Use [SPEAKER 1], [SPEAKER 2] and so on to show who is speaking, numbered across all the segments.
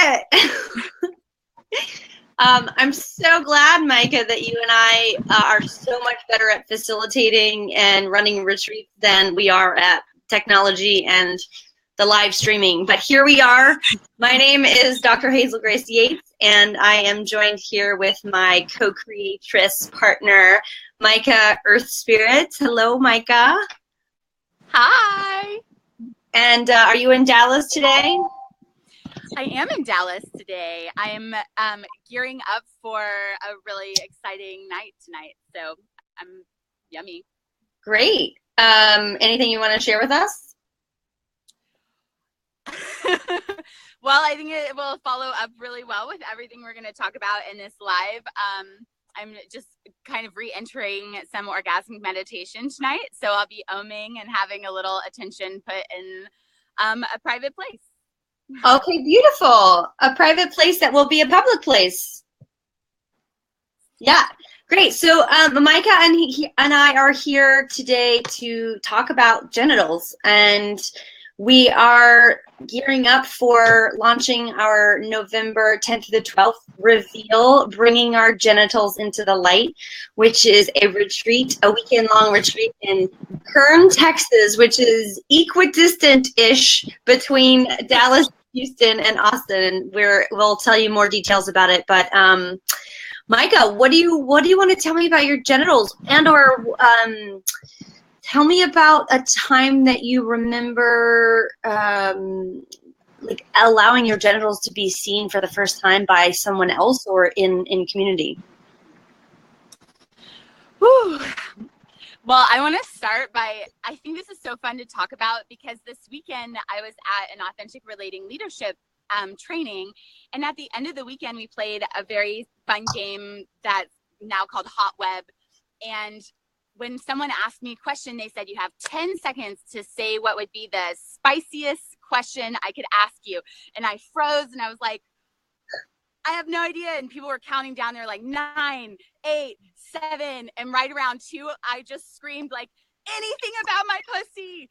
[SPEAKER 1] it. I'm so glad, Micah, that you and I are so much better at facilitating and running retreats than we are at technology and the live streaming. But here we are. My name is Dr. Hazel-Grace Yates, and I am joined here with my co-creatress partner, Micah Earth Spirit. Hello, Micah.
[SPEAKER 2] Hi.
[SPEAKER 1] And are you in Dallas today?
[SPEAKER 2] I am in Dallas today. I'm gearing up for a really exciting night tonight, so I'm yummy.
[SPEAKER 1] Great. Anything you want to share with us?
[SPEAKER 2] Well, I think it will follow up really well with everything we're going to talk about in this live. I'm just kind of re-entering some orgasmic meditation tonight, so I'll be oming and having a little attention put in a private place.
[SPEAKER 1] Okay, beautiful. A private place that will be a public place. Yeah, great. So Micah and I are here today to talk about genitals, and we are gearing up for launching our November 10th to the 12th reveal, Bringing Our Genitals into the Light, which is a retreat, a weekend-long retreat in Kern, Texas, which is equidistant-ish between Dallas, Houston, and Austin, and we'll tell you more details about it. But Micah, what do you want to tell me about your genitals, and/or tell me about a time that you remember, like allowing your genitals to be seen for the first time by someone else or in community.
[SPEAKER 2] Whew. Well, I want to start by, I think this is so fun to talk about because this weekend I was at an authentic relating leadership training, and at the end of the weekend we played a very fun game that's now called Hot Web. And when someone asked me a question, they said you have 10 seconds to say what would be the spiciest question I could ask you. And I froze and I was like, I have no idea. And people were counting down. They're like 9, 8, 7. And right around 2, I just screamed like, anything about my pussy.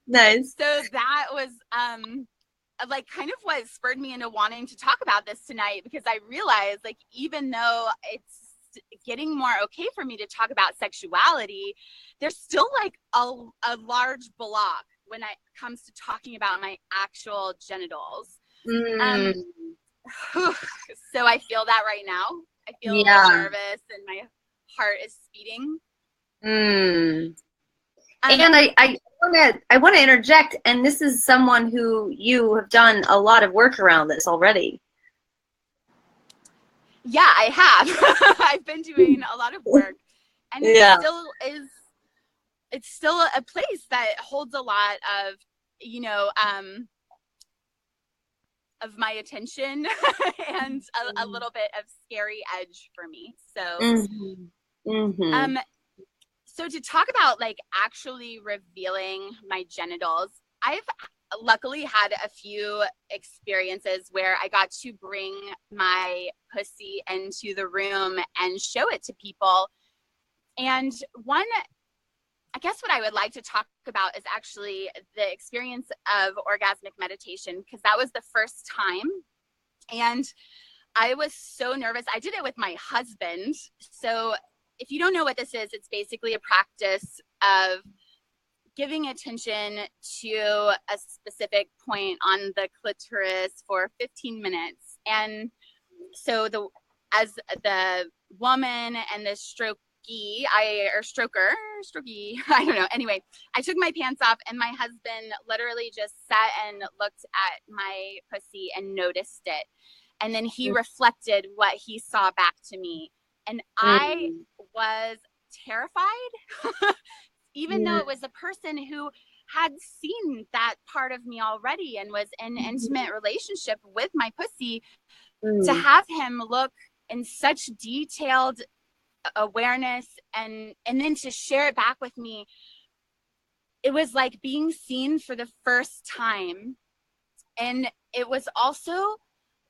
[SPEAKER 1] Nice.
[SPEAKER 2] So that was like kind of what spurred me into wanting to talk about this tonight, because I realized, like, even though it's getting more okay for me to talk about sexuality, there's still like a large block when it comes to talking about my actual genitals. So I feel that right now. I feel a little nervous and my heart is speeding.
[SPEAKER 1] And I want to interject, and this is someone who you have done a lot of work around this already.
[SPEAKER 2] Yeah, I have. I've been doing a lot of work, and it's still a place that holds a lot of, of my attention and a little bit of scary edge for me. So, so to talk about like actually revealing my genitals, I've luckily had a few experiences where I got to bring my pussy into the room and show it to people. And one, I guess what I would like to talk about is actually the experience of orgasmic meditation, because that was the first time. And I was so nervous. I did it with my husband. So if you don't know what this is, it's basically a practice of giving attention to a specific point on the clitoris for 15 minutes. And so as the woman and the strokey, I don't know. Anyway, I took my pants off and my husband literally just sat and looked at my pussy and noticed it. And then he reflected what he saw back to me. And I was terrified, even though it was a person who had seen that part of me already and was in intimate relationship with my pussy. To have him look in such detailed awareness and then to share it back with me, it was like being seen for the first time. And it was also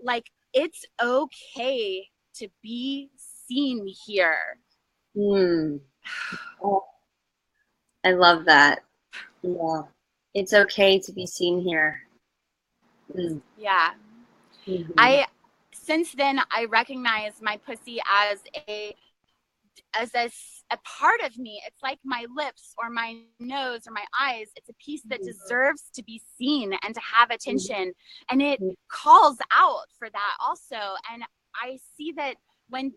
[SPEAKER 2] like, it's okay to be seen here.
[SPEAKER 1] Oh, I love that. Yeah. It's okay to be seen here. Mm.
[SPEAKER 2] Yeah.
[SPEAKER 1] Mm-hmm.
[SPEAKER 2] Since then, I recognize my pussy as a part of me. It's like my lips or my nose or my eyes. It's a piece that deserves to be seen and to have attention. And it calls out for that also. And I see that when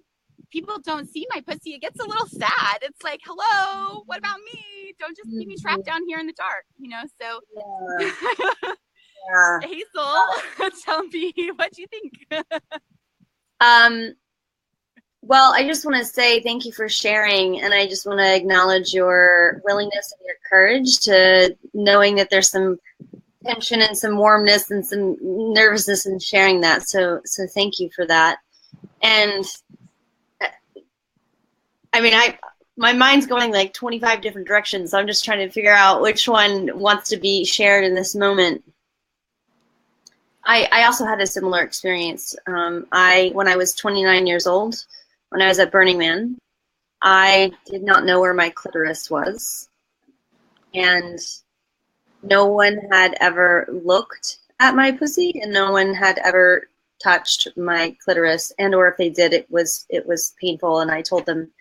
[SPEAKER 2] people don't see my pussy, it gets a little sad. It's like, hello, what about me? Don't just keep me trapped down here in the dark, you know? So,
[SPEAKER 1] Yeah.
[SPEAKER 2] Hazel, tell me what you think.
[SPEAKER 1] Um, well, I just want to say thank you for sharing, and I just want to acknowledge your willingness and your courage to knowing that there's some tension and some warmness and some nervousness in sharing that. So thank you for that. And I mean, my mind's going like 25 different directions, so I'm just trying to figure out which one wants to be shared in this moment. I also had a similar experience. When I was 29 years old, when I was at Burning Man, I did not know where my clitoris was, and no one had ever looked at my pussy, and no one had ever touched my clitoris, and or if they did, it was painful. And I told them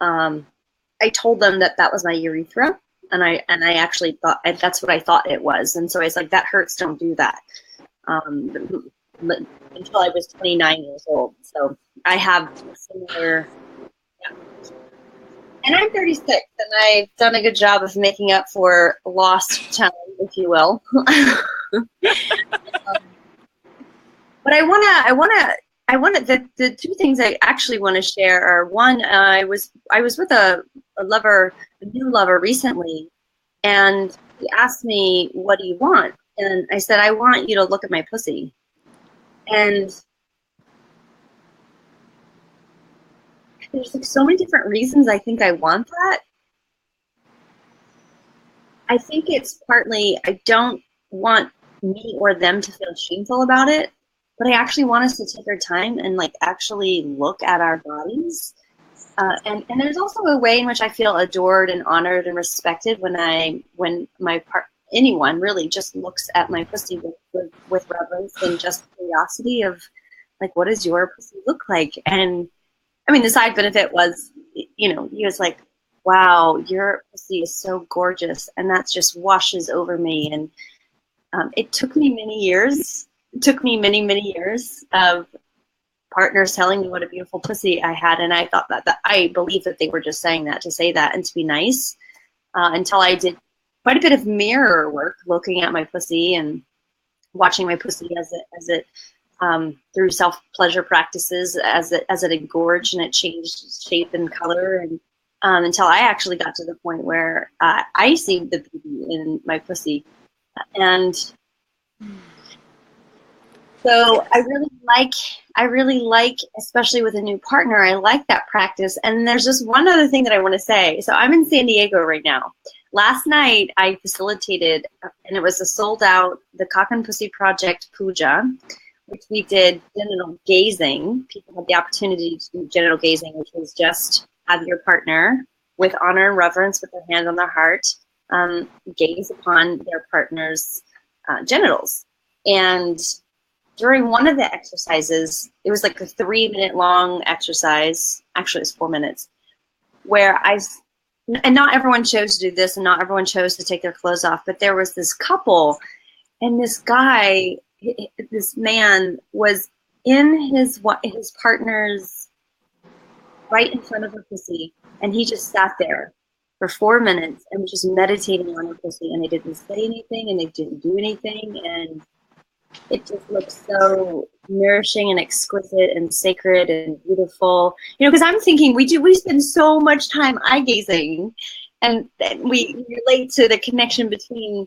[SPEAKER 1] that that was my urethra, and I actually thought that's what I thought it was, and so I was like, that hurts, don't do that. Until I was 29 years old. So I have similar, yeah. And I'm 36, and I've done a good job of making up for lost time, if you will. But the two things I actually want to share are, one, I was with a new lover recently, and he asked me, what do you want? And I said, I want you to look at my pussy. And there's like so many different reasons I think I want that. I think it's partly I don't want me or them to feel shameful about it, but I actually want us to take our time and like actually look at our bodies. And there's also a way in which I feel adored and honored and respected when anyone really just looks at my pussy with reverence and just curiosity of like, what does your pussy look like? And I mean, the side benefit was, he was like, wow, your pussy is so gorgeous. And that just washes over me. And it took me many years. It took me many, many years of partners telling me what a beautiful pussy I had. And I thought that I believed that they were just saying that to say that and to be nice, until I did quite a bit of mirror work looking at my pussy and watching my pussy as it through self-pleasure practices as it engorged and it changed shape and color, and until I actually got to the point where I see the beauty in my pussy. And so I really like, especially with a new partner, I like that practice. And there's just one other thing that I want to say. So I'm in San Diego right now. Last night I facilitated, and it was a sold out, the Cock and Pussy Project Puja, which we did genital gazing. People had the opportunity to do genital gazing, which was just have your partner, with honor and reverence, with their hand on their heart, gaze upon their partner's genitals. And during one of the exercises, it was like a 3-minute long exercise. Actually, it was 4 minutes, where and not everyone chose to do this, and not everyone chose to take their clothes off, but there was this couple, and this guy, this man, was in his partner's right in front of her pussy, and he just sat there for 4 minutes and was just meditating on her pussy, and they didn't say anything and they didn't do anything, and it just looks so nourishing and exquisite and sacred and beautiful. Because I'm thinking we spend so much time eye gazing, and we relate to the connection between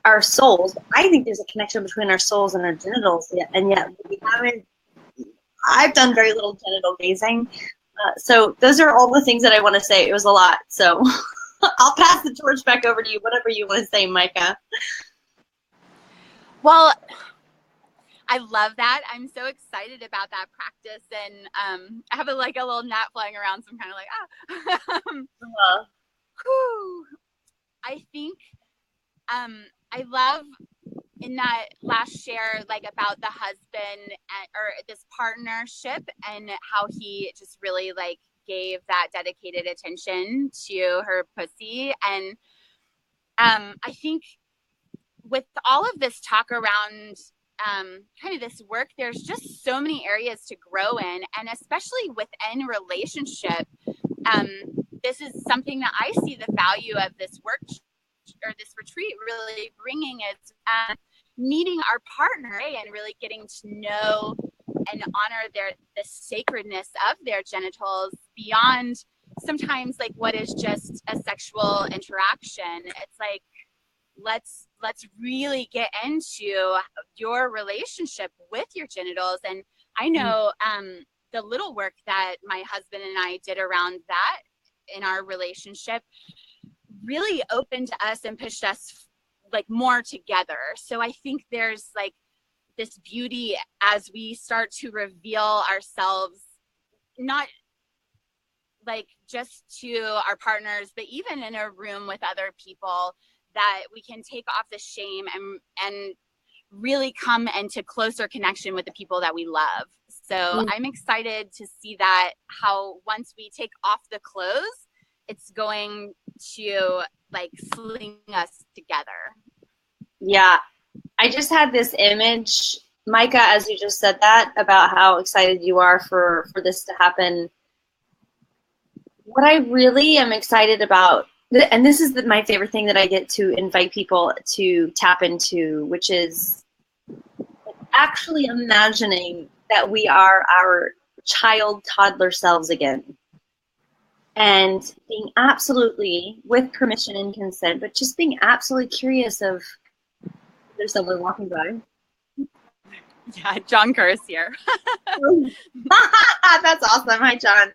[SPEAKER 1] our souls. I think there's a connection between our souls and our genitals, and yet we haven't. I've done very little genital gazing, so those are all the things that I want to say. It was a lot, so I'll pass the torch back over to you. Whatever you want to say, Micah.
[SPEAKER 2] Well, I love that. I'm so excited about that practice, and I have a little gnat flying around, so I'm kind of like, I think I love in that last share, like about the husband or this partnership and how he just really like gave that dedicated attention to her pussy. And I think with all of this talk around kind of this work, there's just so many areas to grow in, and especially within relationship. This is something that I see the value of this work or this retreat really bringing is meeting our partner and really getting to know and honor the sacredness of their genitals beyond sometimes like what is just a sexual interaction. It's like let's really get into your relationship with your genitals. And I know the little work that my husband and I did around that in our relationship really opened us and pushed us like more together. So I think there's like this beauty as we start to reveal ourselves, not like just to our partners, but even in a room with other people, that we can take off the shame and really come into closer connection with the people that we love. So I'm excited to see that, how once we take off the clothes, it's going to like sling us together.
[SPEAKER 1] Yeah. I just had this image, Micah, as you just said that, about how excited you are for this to happen. What I really am excited about, and this is my favorite thing that I get to invite people to tap into, which is actually imagining that we are our child toddler selves again. And being absolutely, with permission and consent, but just being absolutely curious of, there's someone walking by.
[SPEAKER 2] Yeah, John Kerr's here.
[SPEAKER 1] That's awesome. Hi, John.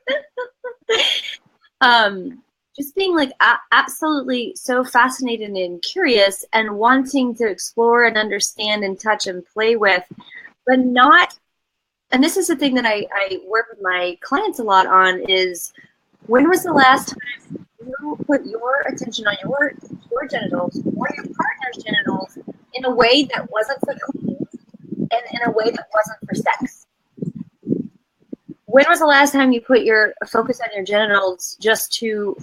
[SPEAKER 1] Just being like absolutely so fascinated and curious and wanting to explore and understand and touch and play with, but not, and this is the thing that I work with my clients a lot on, is when was the last time you put your attention on your genitals or your partner's genitals in a way that wasn't for cleaning and in a way that wasn't for sex? When was the last time you put your focus on your genitals just to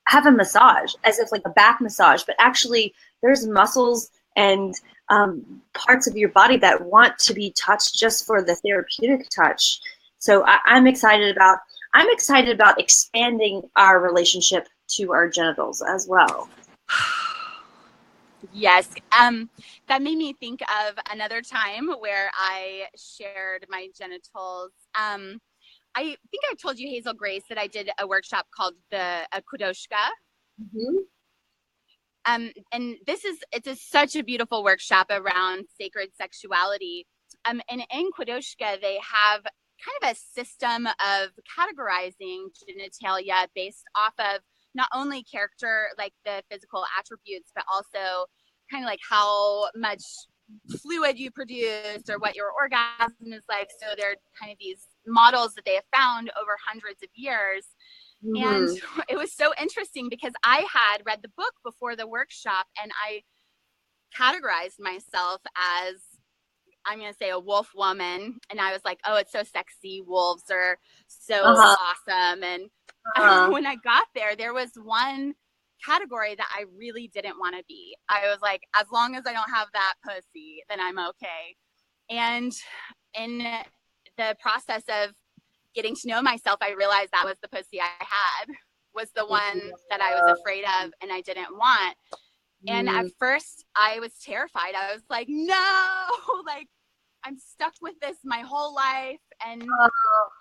[SPEAKER 1] have a massage, as if like a back massage, but actually there's muscles and parts of your body that want to be touched just for the therapeutic touch. So I'm excited about expanding our relationship to our genitals as well.
[SPEAKER 2] Yes. That made me think of another time where I shared my genitals. I think I told you, Hazel-Grace, that I did a workshop called a Kudoshka.
[SPEAKER 1] Mm-hmm.
[SPEAKER 2] And it's such a beautiful workshop around sacred sexuality. And in Kudoshka, they have kind of a system of categorizing genitalia based off of not only character, like the physical attributes, but also kind of like how much fluid you produce or what your orgasm is like. So they're kind of these models that they have found over hundreds of years. Mm-hmm. And it was so interesting because I had read the book before the workshop and I categorized myself as, I'm going to say, a wolf woman. And I was like, oh, it's so sexy. Wolves are so awesome. And when I got there was one category that I really didn't want to be. I was like, as long as I don't have that pussy, then I'm okay. And in the process of getting to know myself, I realized that was the pussy I had, was the one that I was afraid of and I didn't want. And at first I was terrified. I was like, no, like I'm stuck with this my whole life. And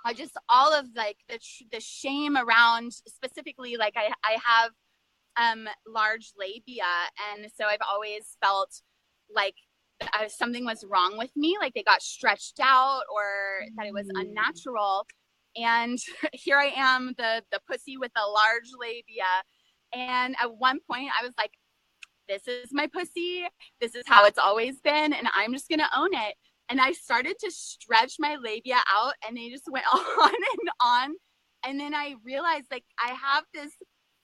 [SPEAKER 2] I just, all of like the shame around, specifically, like I have large labia. And so I've always felt like something was wrong with me, like they got stretched out or that it was unnatural. And here I am, the pussy with a large labia. And at one point I was like, this is my pussy. This is how it's always been. And I'm just going to own it. And I started to stretch my labia out and they just went on and on. And then I realized like I have this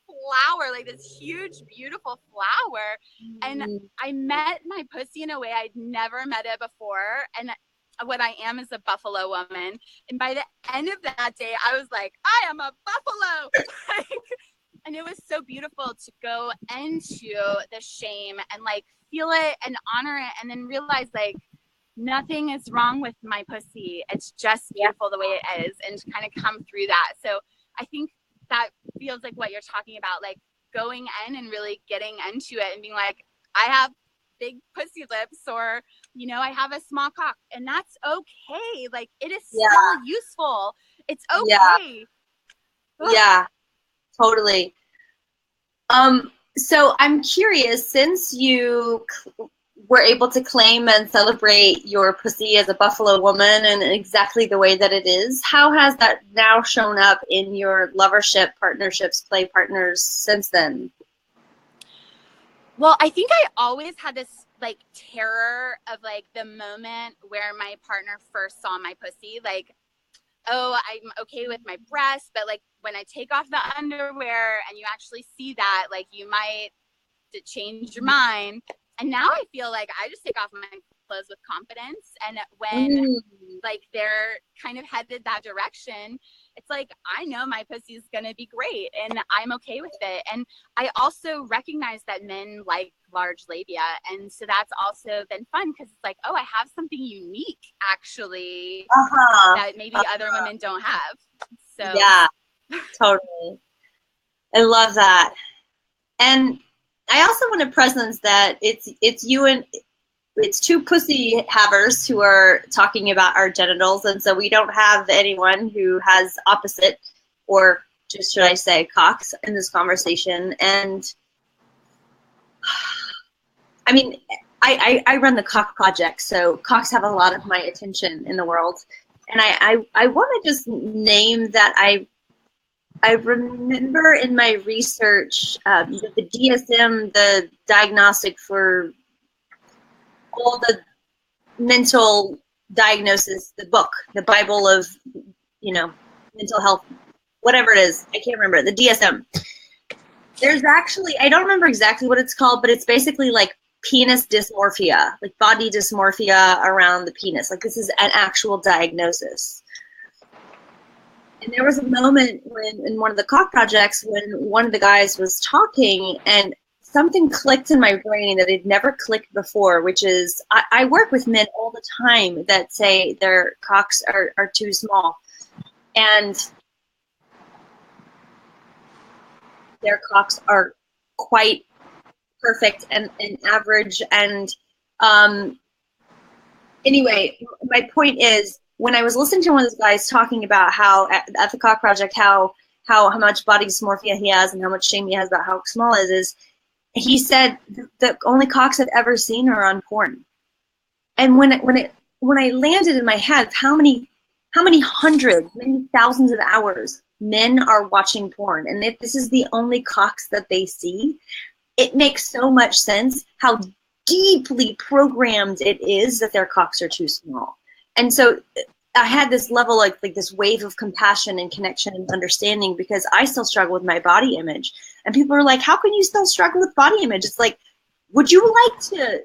[SPEAKER 2] flower, like this huge, beautiful flower. And I met my pussy in a way I'd never met it before. And what I am is a buffalo woman. And by the end of that day, I was like, I am a buffalo. And it was so beautiful to go into the shame and like feel it and honor it, and then realize like nothing is wrong with my pussy. It's just beautiful the way it is, and to kind of come through that. So I think that feels like what you're talking about, like going in and really getting into it and being like, I have big pussy lips, or, you know, I have a small cock, and that's okay. Like, it is still useful. It's okay.
[SPEAKER 1] Yeah, totally. So I'm curious, since you were able to claim and celebrate your pussy as a buffalo woman and exactly the way that it is, how has that now shown up in your lovership, partnerships, play partners since then?
[SPEAKER 2] Well, I think I always had this like terror of like the moment where my partner first saw my pussy, like, oh, I'm okay with my breasts, but like when I take off the underwear and you actually see that, like you might change your mind. And now I feel like I just take off my clothes with confidence. And when like they're kind of headed that direction, it's like, I know my pussy's gonna be great and I'm okay with it. And I also recognize that men like large labia. And so that's also been fun, because it's like, oh, I have something unique actually that maybe other women don't have. So
[SPEAKER 1] yeah, totally. I love that. And I also want to presence that it's you and it's two pussy havers who are talking about our genitals, and so we don't have anyone who has opposite, or just should I say cocks, in this conversation. And I mean, I run the Cock Project, so cocks have a lot of my attention in the world. And I want to just name that I remember in my research, the DSM, the diagnostic for all the mental diagnosis, the book, the Bible of, you know, mental health, whatever it is, I can't remember, the DSM. There's actually, I don't remember exactly what it's called, but it's basically like penis dysmorphia, like body dysmorphia around the penis. Like, this is an actual diagnosis. And there was a moment when, in one of the Cock projects, when one of the guys was talking and something clicked in my brain that had never clicked before, which is, I work with men all the time that say their cocks are too small. And their cocks are quite perfect and average. And anyway, my point is, when I was listening to one of those guys talking about how at the Cock Project, how much body dysmorphia he has and how much shame he has about how small it is, he said the only cocks I've ever seen are on porn. And when I landed in my head, how many hundreds, many thousands of hours men are watching porn, and if this is the only cocks that they see, it makes so much sense how deeply programmed it is that their cocks are too small. And so I had this level like this wave of compassion and connection and understanding, because I still struggle with my body image. And people are like, how can you still struggle with body image? It's like, would you like to,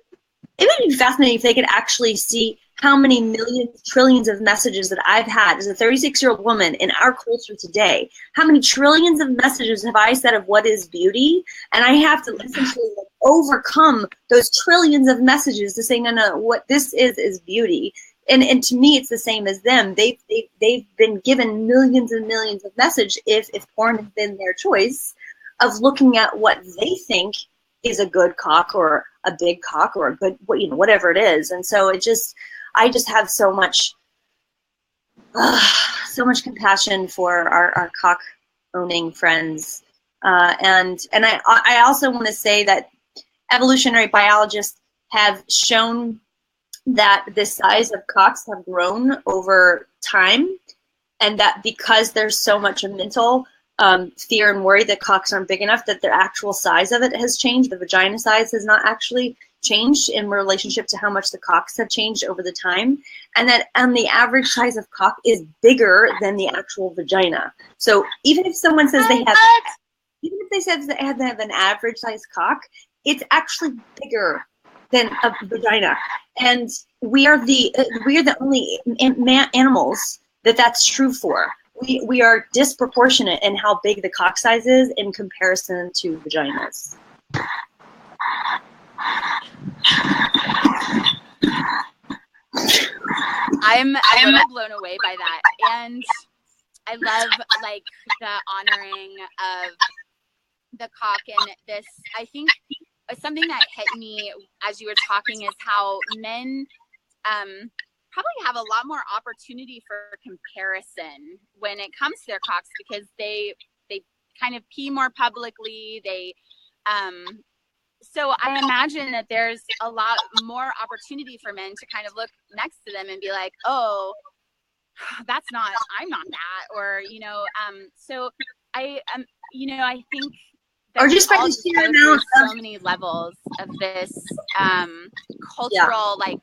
[SPEAKER 1] it would be fascinating if they could actually see how many millions, trillions of messages that I've had as a 36-year-old woman in our culture today. How many trillions of messages have I said of what is beauty? And I have to essentially overcome those trillions of messages to say, no, what this is beauty. And to me, it's the same as them. They've been given millions and millions of message, if porn has been their choice, of looking at what they think is a good cock or a big cock or a good, whatever it is. And so I just have so much compassion for our cock owning friends. And I also want to say that evolutionary biologists have shown that the size of cocks have grown over time, and that because there's so much mental fear and worry that cocks aren't big enough, that the actual size of it has changed. The vagina size has not actually changed in relationship to how much the cocks have changed over the time, and that the average size of cock is bigger than the actual vagina. So even if someone says they have, even if they said they have an average size cock, it's actually bigger than a vagina, and we are the only animals that's true for. We are disproportionate in how big the cock size is in comparison to vaginas.
[SPEAKER 2] I'm a little blown away by that, and I love like the honoring of the cock. And this, I think, something that hit me as you were talking is how men probably have a lot more opportunity for comparison when it comes to their cocks, because they kind of pee more publicly. So I imagine that there's a lot more opportunity for men to kind of look next to them and be like, oh, I'm not that, or, so I think that
[SPEAKER 1] or just
[SPEAKER 2] all
[SPEAKER 1] by
[SPEAKER 2] just
[SPEAKER 1] the
[SPEAKER 2] go
[SPEAKER 1] sheer
[SPEAKER 2] through
[SPEAKER 1] amount
[SPEAKER 2] so many levels of this cultural, like,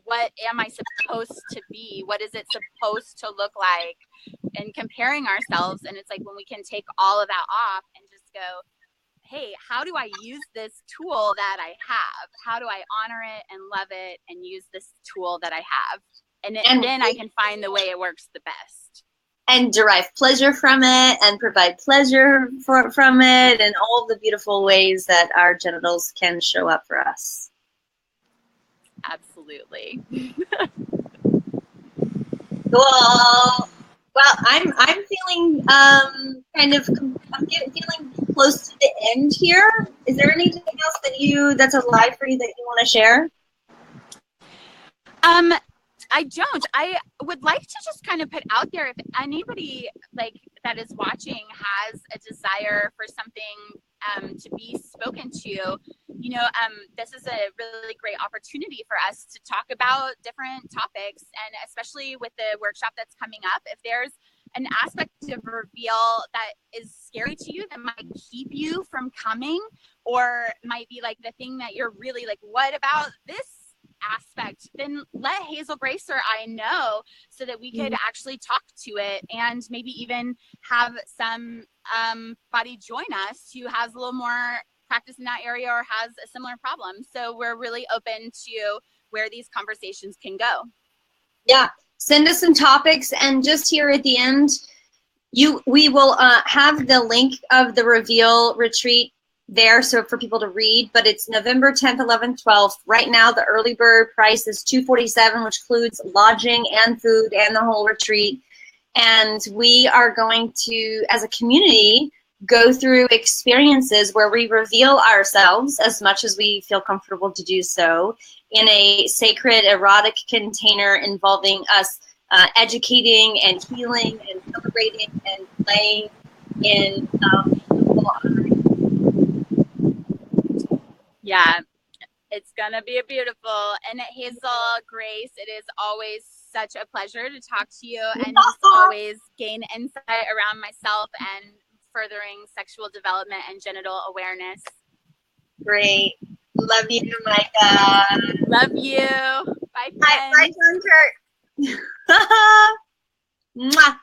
[SPEAKER 2] what am I supposed to be? What is it supposed to look like? And comparing ourselves. And it's like when we can take all of that off and just go, hey, how do I use this tool that I have? How do I honor it and love it and use this tool that I have? And then I can find the way it works the best.
[SPEAKER 1] And derive pleasure from it and provide pleasure from it, and all the beautiful ways that our genitals can show up for us.
[SPEAKER 2] Absolutely.
[SPEAKER 1] Cool. Well, I'm feeling I'm feeling close to the end here. Is there anything else that's alive for you that you want to share?
[SPEAKER 2] I don't. I would like to just kind of put out there, if anybody like that is watching has a desire for something to be spoken to, this is a really great opportunity for us to talk about different topics, and especially with the workshop that's coming up, if there's an aspect of reveal that is scary to you, that might keep you from coming, or might be like the thing that you're really like, what about this aspect, then let Hazel-Grace or I know, so that we could actually talk to it, and maybe even have some body join us who has a little more practice in that area or has a similar problem. So we're really open to where these conversations can go. Yeah,
[SPEAKER 1] send us some topics, and just here at the end, we will have the link of the Reveal retreat there, so for people to read, but it's November 10th, 11th, 12th. Right now, the early bird price is $247, which includes lodging and food and the whole retreat. And we are going to, as a community, go through experiences where we reveal ourselves as much as we feel comfortable to do so in a sacred, erotic container involving us educating and healing and celebrating and playing in
[SPEAKER 2] yeah, it's gonna be beautiful. And Hazel-Grace, it is always such a pleasure to talk to you and just always gain insight around myself and furdering sexual development and genital awareness.
[SPEAKER 1] Great. Love you, Micah.
[SPEAKER 2] Love you. Bye, friends.
[SPEAKER 1] Bye, Kurt. Mwah.